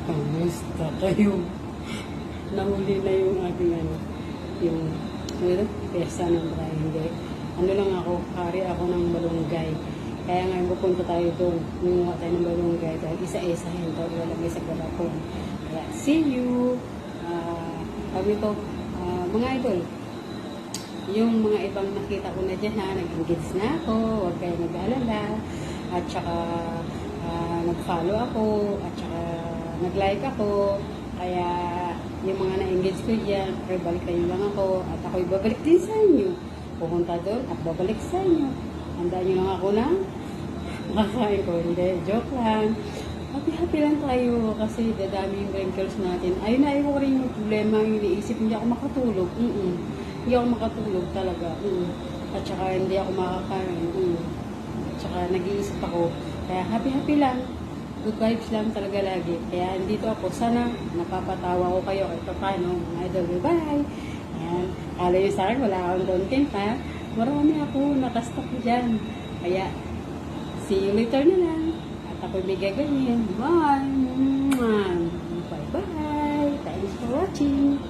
Kamusta kayo? Nahuli na yung ating yung piyesta ng barangay. Ano lang ako, hari ako ng malunggay. Kaya ngayon pupunta tayo doon. Nunguha tayo ng malunggay dahil isa-isahin tayo lalagay sa galapon. Kaya see you! Sabi ko, mga idol, yung mga ibang nakita ko na dyan nag-engage na ako, huwag kayo mag-alala. At saka nag-follow ako, at saka nag-like ako. Kaya yung mga na-engage ko dyan, balik kayo lang ako at ako'y babalik din sa inyo. Pupunta doon at babalik sa inyo. Handaan nyo lang ako na makakain ko. Hindi, joke lang. Happy lang tayo kasi dadami yung wrinkles natin. Ayun na, ayaw ko rin yung problema yung iniisip. Hindi ako makatulog. Hindi ako makatulog talaga. At saka hindi ako makakain. At saka nag-iisip ako. Kaya happy lang. Good vibes lang talaga lagi. Kaya dito ako, sana napapatawa ko kayo kahit paano. Mga idol, bye! Ayan. Kala nyo sa akin, wala akong content ha. Marami ako, nakastock dyan. Kaya, see you later na lang. At ako'y may gagawin. Bye! Bye-bye! Thanks for watching!